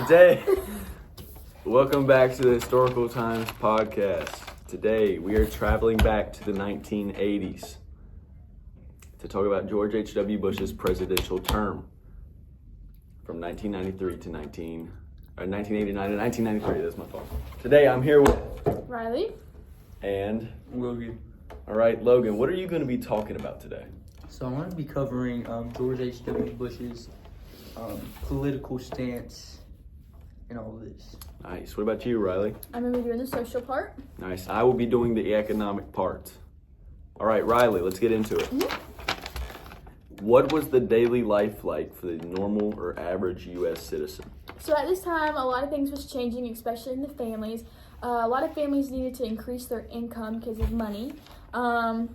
Today, welcome back to the Historical Times podcast. Today, we are traveling back to the 1980s to talk about George H.W. Bush's presidential term from 1993 to 1989 to 1993. That's my fault. Today, I'm here with Riley. and Logan. all right, Logan. What are you going to be talking about today? So I want to be covering George H.W. Bush's political stance and all of this. Nice. What about you, Riley? I'm going to be doing the social part. Nice. I will be doing the economic part. All right, Riley, let's get into it. What was the daily life like for the normal or average U.S. citizen? So at this time, a lot of things was changing, especially in the families. A lot of families needed to increase their income because of money. And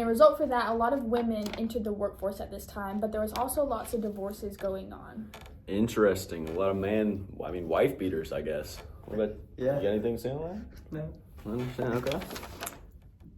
a result for that, a lot of women entered the workforce at this time, but there was also lots of divorces going on. Interesting. A lot of wife beaters, I guess. What about, Yeah. you got anything to say on that? No. I understand, okay.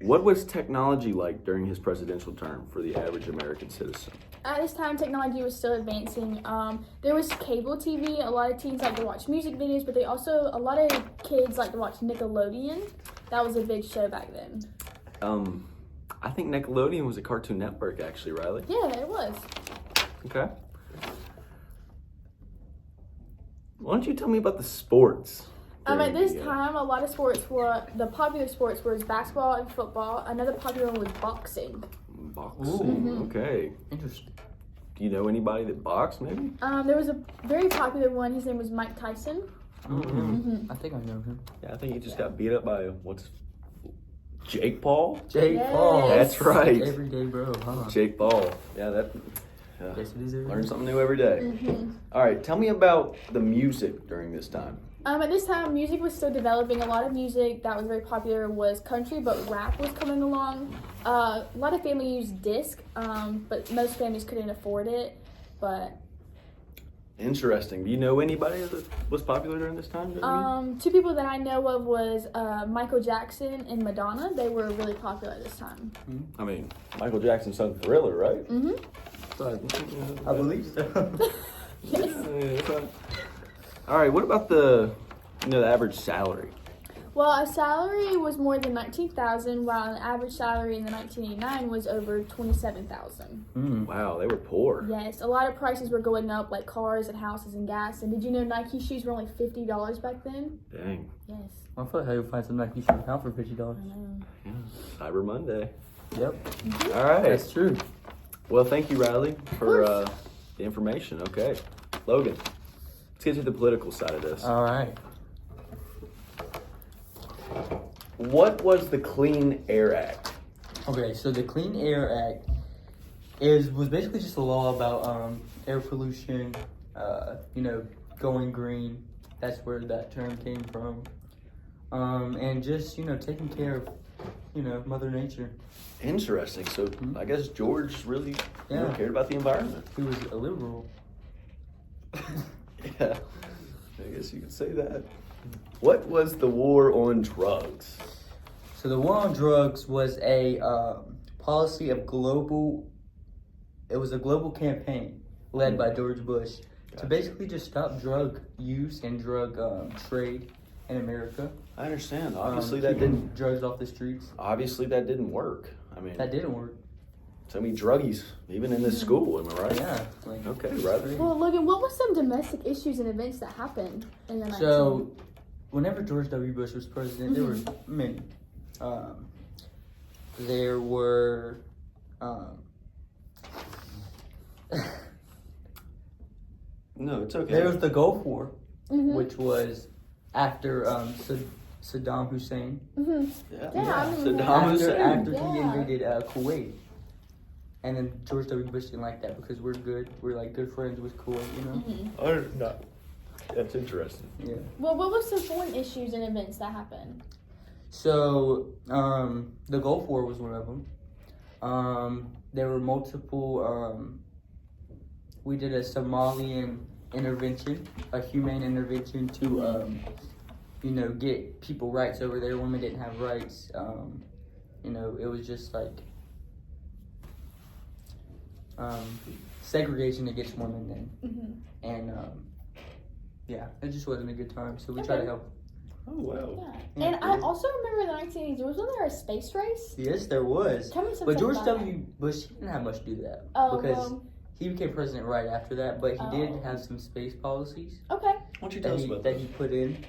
What was technology like during his presidential term for the average American citizen? At this time, technology was still advancing. There was cable TV. A lot of teens like to watch music videos, but a lot of kids like to watch Nickelodeon. That was a big show back then. I think Nickelodeon was a Cartoon Network, actually, Riley. Yeah, it was. Okay. Why don't you tell me about the sports? At this during the, time, a lot of the popular sports was basketball and football. Another popular one was boxing. Boxing. Okay. Interesting. Do you know anybody that boxed, maybe? There was a very popular one. His name was Mike Tyson. I think I know him. Yeah, I think he just got beat up by Jake Paul? Jake Yes. Paul. That's right. Everyday bro, huh? Jake Paul. Yeah, Yes, it is every learn day. something new every day. All right, tell me about the music during this time. At this time, music was still developing. A lot of music that was very popular was country, but rap was coming along. A lot of families used disc, but most families couldn't afford it. But Interesting. Do you know anybody that was popular during this time? two people that I know of was Michael Jackson and Madonna. They were really popular at this time. I mean, Michael Jackson's son Thriller, right? I believe so. All right, what about the average salary? Well, a salary was more than $19,000, while an average salary in the 1989 was over $27,000. Wow, they were poor. Yes, a lot of prices were going up, like cars and houses and gas. And did you know Nike shoes were only $50 back then? Dang. Yes. I feel like I would find some Nike shoes now for $50. I know. Yeah. Cyber Monday. Yep, All right. that's true. Well, thank you, Riley, for course. the information. Okay. Logan, let's get to the political side of this. All right. What was the Clean Air Act? Okay, so the Clean Air Act was basically just a law about air pollution, going green. That's where that term came from. And just, taking care of, Mother Nature. Interesting. So I guess George really Yeah. cared about the environment. He was a liberal. Yeah, I guess you could say that. What was the war on drugs? So the war on drugs was a policy of it was a global campaign led by George Bush Gotcha. to basically just stop drug use and drug trade in America. I understand. Obviously, that keeping didn't. drugs off the streets. Obviously, that didn't work. I mean, That didn't work. so many druggies, even in this school. Am I right? Yeah. Like, Okay, Riley. Well, Logan, what was some domestic issues and events that happened in the 19? so, whenever George W. Bush was president, there were many. There were. No, it's okay. There was the Gulf War, Mhm. which was after Saddam Hussein. Yeah, I remember Saddam Hussein. After he Yeah. invaded Kuwait. And then George W. Bush didn't like that because we're good. We're like good friends with Kuwait, No. That's interesting. Yeah. Well, what was some foreign issues and events that happened? So the Gulf War was one of them. There were multiple. We did a Somalian intervention, a humane intervention to, get people rights over there. Women didn't have rights. It was just like segregation against women then. And yeah, it just wasn't a good time. So we tried to help. Oh wow. Yeah. Yeah, And I cool. also remember the 1980s. Wasn't there a space race? Yes, there was. Tell me something But George about W. Bush he didn't have much to do with that Oh, because well, he became president right after that. But he did Oh. have some space policies okay. Why don't you tell us about that he put in.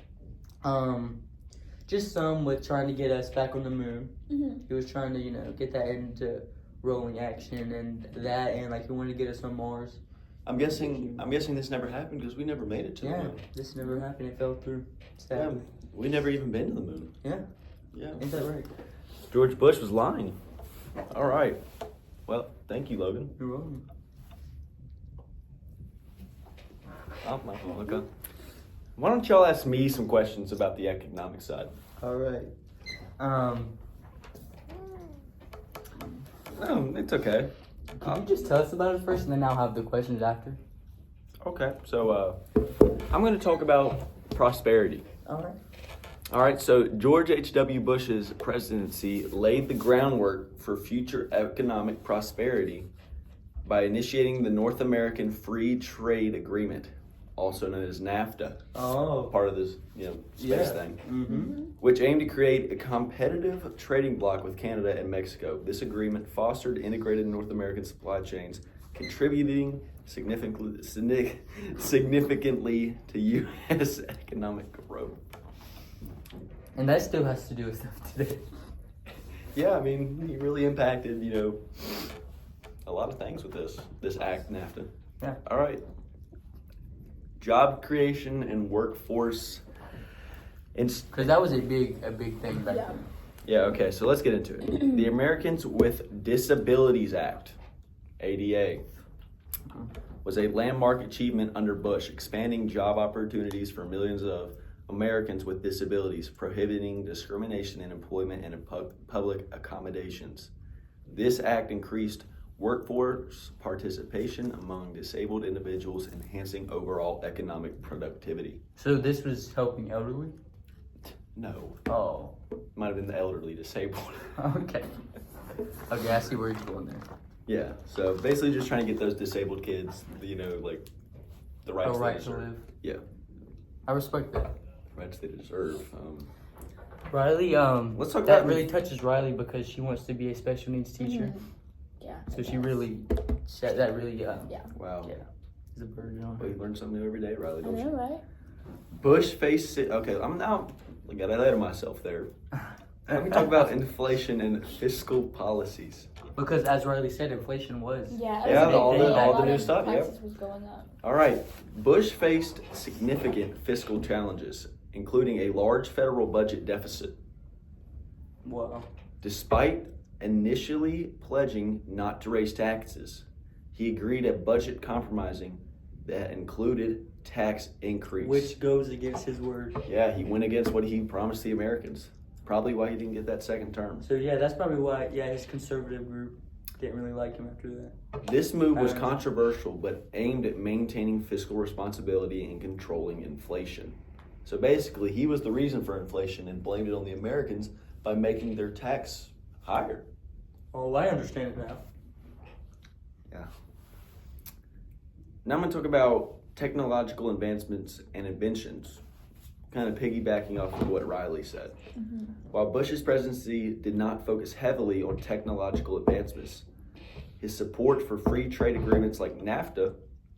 Just some with trying to get us back on the moon. hmm He was trying to get that into rolling action and that, and like he wanted to get us on Mars. I'm guessing this never happened because we never made it to the Yeah, moon. this never happened. It fell through. Yeah, Sadly. we never even been to the moon. Yeah. Yeah. Ain't that right? George Bush was lying. All right. Well, thank you, Logan. You're welcome. Oh, my fault. Okay. Why don't y'all ask me some questions about the economic side? All right. No, it's okay. Can you just tell us about it first, and then I'll have the questions after? Okay. So, I'm going to talk about prosperity. All right. All right, so George H.W. Bush's presidency laid the groundwork for future economic prosperity by initiating the North American Free Trade Agreement, also known as NAFTA, Oh. part of this, space thing, Mm-hmm. which aimed to create a competitive trading bloc with Canada and Mexico. This agreement fostered integrated North American supply chains, contributing significantly to U.S. economic growth. And that still has to do with stuff today. Yeah, I mean, he really impacted, a lot of things with this act, NAFTA. Yeah. All right. Job creation and workforce. Because that was a big thing back Yeah. then. Yeah, okay, so let's get into it. The Americans with Disabilities Act, ADA, was a landmark achievement under Bush, expanding job opportunities for millions of Americans with disabilities, prohibiting discrimination in employment and in public accommodations. This act increased workforce participation among disabled individuals, enhancing overall economic productivity. So this was helping elderly? No, Oh. might have been the elderly disabled. Okay. Okay, I see where you're going there. Yeah, so basically just trying to get those disabled kids, the rights Oh, right they to deserve. live. Yeah, I respect that. rights they deserve. Riley, Let's talk that about really touches Riley because she wants to be a special needs teacher. Yeah. So she really, that really, Yeah. Wow. Yeah. is a burden on Well, her. you learn something new every day, Riley, I don't know, you? right? Bush faced it. Okay, I got ahead of myself there. Let me talk about inflation and fiscal policies. Because as Riley said, inflation was. Yeah. Yeah, it was a all big the- thing. all A the lot new of stuff, yep. Prices was going up. All right, Bush faced significant fiscal challenges, including a large federal budget deficit. Wow. Despite initially pledging not to raise taxes, he agreed a budget compromising that included tax increase. Which goes against his word. Yeah, he went against what he promised the Americans. Probably why he didn't get that second term. So yeah, that's probably why. Yeah, his conservative group didn't really like him after that. This move was Uh, controversial, but aimed at maintaining fiscal responsibility and controlling inflation. So basically, he was the reason for inflation and blamed it on the Americans by making their tax higher. Oh, I understand it now. Yeah. Now I'm going to talk about technological advancements and inventions, kind of piggybacking off of what Riley said. While Bush's presidency did not focus heavily on technological advancements, his support for free trade agreements like NAFTA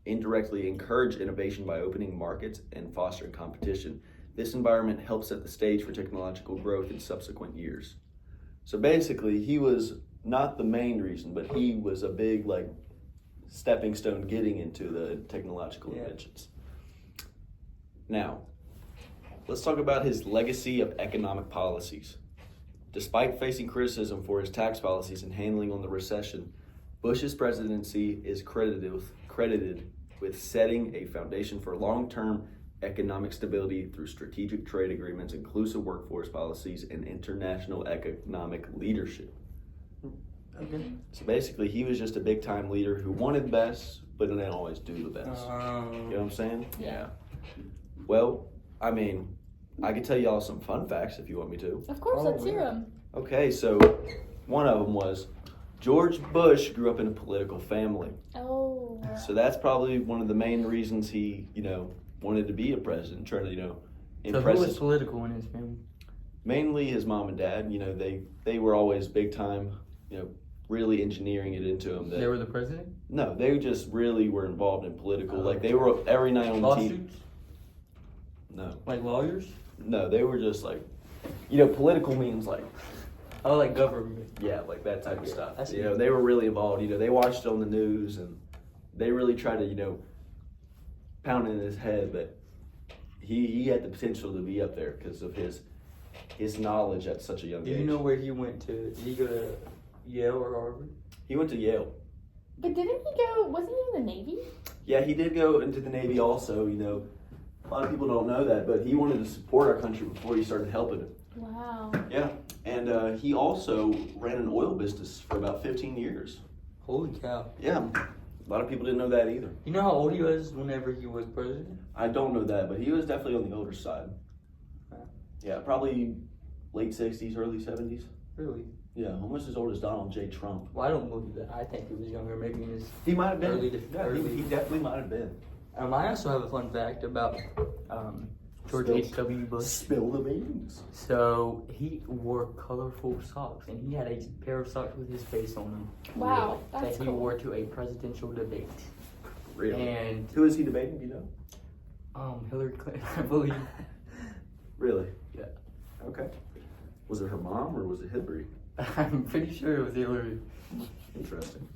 indirectly encouraged innovation by opening markets and fostering competition. This environment helped set the stage for technological growth in subsequent years. So basically, he was not the main reason, but he was a big stepping stone getting into the technological inventions. Now, let's talk about his legacy of economic policies. Despite facing criticism for his tax policies and handling on the recession, Bush's presidency is credited with setting a foundation for long-term economic stability through strategic trade agreements, inclusive workforce policies, and international economic leadership. Okay. So basically, he was just a big-time leader who wanted best, but didn't always do the best. You know what I'm saying? Yeah. Well, I mean, I could tell y'all some fun facts if you want me to. Of course, Oh, let's hear yeah. them. Okay, so one of them was George Bush grew up in a political family. Oh. So that's probably one of the main reasons he, wanted to be a president, trying to, So who impress was his, political in his family? mainly his mom and dad. They were always big time, really engineering it into him. They were the president? No, they just really were involved in political. Oh. Like they were every night on the TV. Lawsuits? No, Like lawyers? no, they were just like, political means like, Oh, like government. yeah, like that type of stuff. I see. They were really involved. They watched it on the news and they really tried to, pound it in his head. But he had the potential to be up there because of his knowledge at such a young Do age. you know where he went to? Did he go to Yale or Harvard? He went to Yale. But didn't he go? Wasn't he in the Navy? Yeah, he did go into the Navy also. A lot of people don't know that, but he wanted to support our country before he started helping it. Wow. Yeah, and he also ran an oil business for about 15 years. Holy cow. Yeah, a lot of people didn't know that either. You know how old he was whenever he was president? I don't know that, but he was definitely on the older side. Yeah, probably late 60s, early 70s. Really? Yeah, almost as old as Donald J. Trump. Well, I don't believe that. I think he was younger, maybe in his... He might have been. Early to- Yeah, early. he definitely might have been. I also have a fun fact about George Spill- H.W. Bush. Spill the beans. So he wore colorful socks, and he had a pair of socks with his face on them Wow. that That's he cool. wore to a presidential debate. Really? And Who is he debating, do you know? Hillary Clinton, I believe. Really? Yeah. Okay. Was it her mom or was it Hillary? I'm pretty sure it was Hillary. Interesting.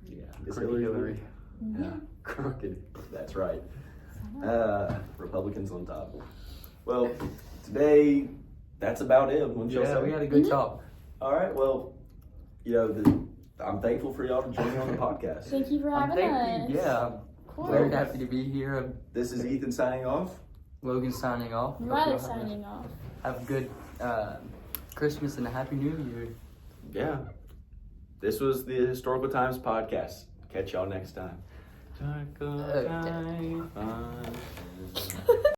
Yeah. Is Crooked Hillary? Mhm. Yeah, crooked. That's right. Republicans on top. Well, today that's about it. Wouldn't y'all Yeah, say? we had a good Mhm. talk. All right. Well, I'm thankful for y'all to join me on the podcast. Thank you for I'm having thankful. us. Yeah, Of I'm very course. happy to be here. This is Ethan signing off. Logan signing off. Hope Riley y'all have a- signing off. Have a good Christmas and a Happy New Year. Yeah. This was the Historical Times podcast. Catch y'all next time. Okay.